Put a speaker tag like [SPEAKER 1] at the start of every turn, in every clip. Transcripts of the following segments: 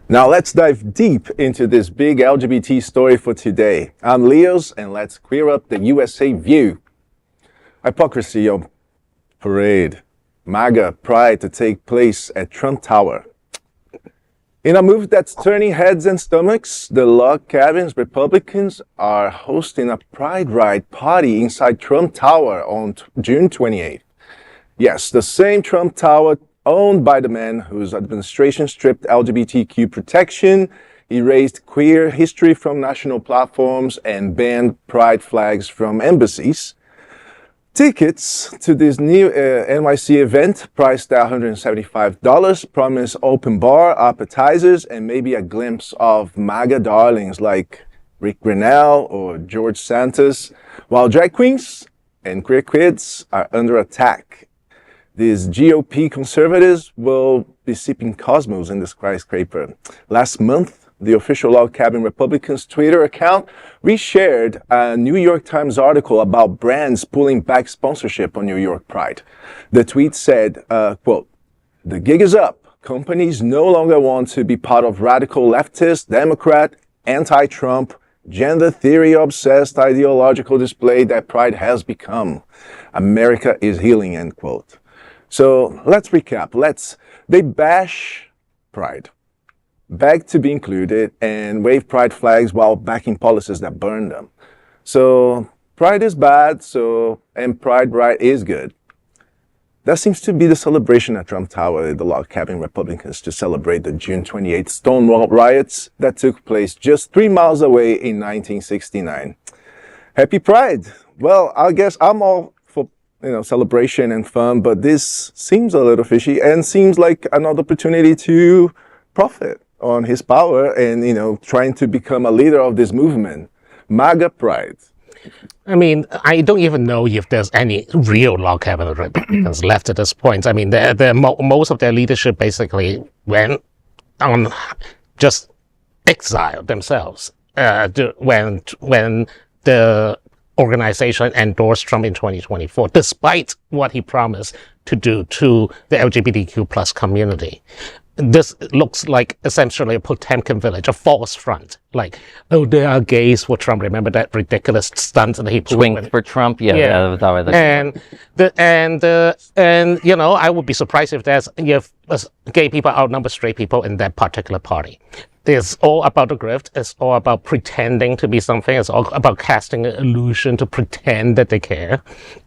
[SPEAKER 1] Now let's dive deep into this big LGBT story for today. I'm Leos, and let's queer up the USA view. Hypocrisy on parade. MAGA pride to take place at Trump Tower. In a move that's turning heads and stomachs, the log cabins Republicans are hosting a pride ride party inside Trump Tower on June 28th. Yes, the same Trump Tower owned by the man whose administration stripped LGBTQ protection, erased queer history from national platforms, and banned pride flags from embassies. Tickets to this new NYC event, priced at $175, promise open bar, appetizers, and maybe a glimpse of MAGA darlings like Ric Grenell or George Santos, while drag queens and queer kids are under attack. These GOP conservatives will be sipping Cosmos in the skyscraper. Last month, the official Log Cabin Republicans Twitter account reshared a New York Times article about brands pulling back sponsorship on New York Pride. The tweet said, quote, "The gig is up. Companies no longer want to be part of radical leftist, Democrat, anti-Trump, gender theory-obsessed ideological display that Pride has become. America is healing," end quote. So let's recap. They bash Pride, beg to be included, and wave Pride flags while backing policies that burn them. So Pride is bad, and Pride right is good. That seems to be the celebration at Trump Tower, the Log Cabin Republicans, to celebrate the June 28th Stonewall Riots that took place just 3 miles away in 1969. Happy Pride! Well, I guess I'm all for celebration and fun, but this seems a little fishy and seems like another opportunity to profit on his power and, trying to become a leader of this movement. MAGA Pride.
[SPEAKER 2] I mean, I don't even know if there's any real log cabin Republicans left at this point. I mean, most of their leadership basically went on just exile themselves when the organization endorsed Trump in 2024, despite what he promised to do to the LGBTQ plus community. This looks like essentially a Potemkin village, a false front. Like, oh, there are gays for Trump. Remember that ridiculous stunt that he pulled?
[SPEAKER 3] Swings for Trump, yeah.
[SPEAKER 2] I would be surprised if gay people outnumber straight people in that particular party. It's all about the grift. It's all about pretending to be something. It's all about casting an illusion to pretend that they care.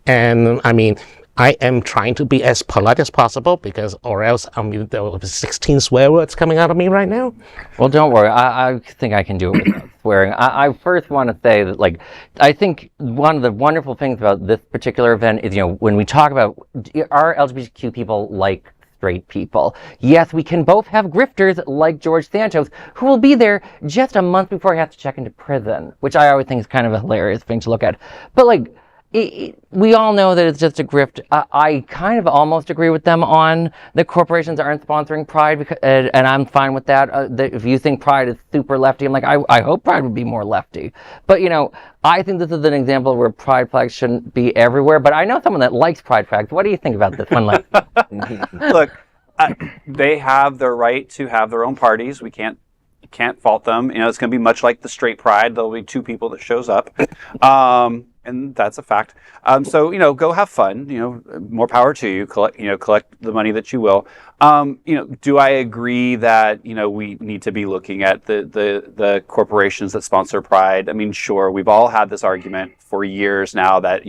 [SPEAKER 2] And I mean, I am trying to be as polite as possible or else there will be 16 swear words coming out of me right now.
[SPEAKER 3] Well, don't worry. I think I can do it without swearing. I first want to say that, I think one of the wonderful things about this particular event is, when we talk about are LGBTQ people like straight people. Yes, we can both have grifters like George Santos, who will be there just a month before he has to check into prison, which I always think is kind of a hilarious thing to look at. But we all know that it's just a grift. I kind of almost agree with them on the corporations aren't sponsoring Pride, and I'm fine with that. If you think Pride is super lefty, I'm like, I hope Pride would be more lefty. But, I think this is an example where Pride flags shouldn't be everywhere. But I know someone that likes Pride flags. What do you think about this one?
[SPEAKER 4] Look, they have their right to have their own parties. We can't fault them. It's going to be much like the straight Pride. There'll be 2 people that shows up. And that's a fact. So, go have fun, more power to you, collect the money that you will. Do I agree that, we need to be looking at the corporations that sponsor Pride? I mean, sure, we've all had this argument for years now that,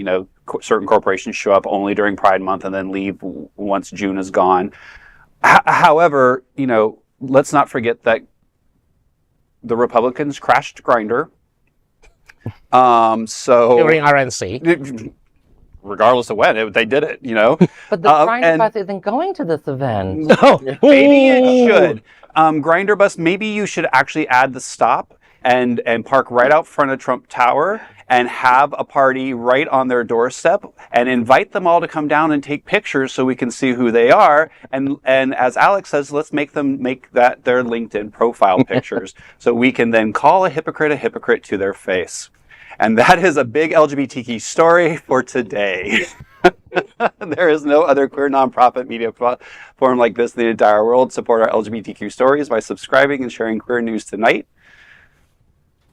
[SPEAKER 4] certain corporations show up only during Pride Month and then leave once June is gone. However, let's not forget that the Republicans crashed Grindr.
[SPEAKER 2] During RNC,
[SPEAKER 4] regardless of when they did it,
[SPEAKER 3] But the Grindr bus isn't going to this event.
[SPEAKER 4] No, maybe it should. Grindr bus, maybe you should actually add the stop and park right out front of Trump Tower and have a party right on their doorstep and invite them all to come down and take pictures so we can see who they are. And as Alex says, let's make them make that their LinkedIn profile pictures so we can then call a hypocrite to their face. And that is a big LGBTQ story for today. There is no other queer nonprofit media platform like this in the entire world. Support our LGBTQ stories by subscribing and sharing Queer News Tonight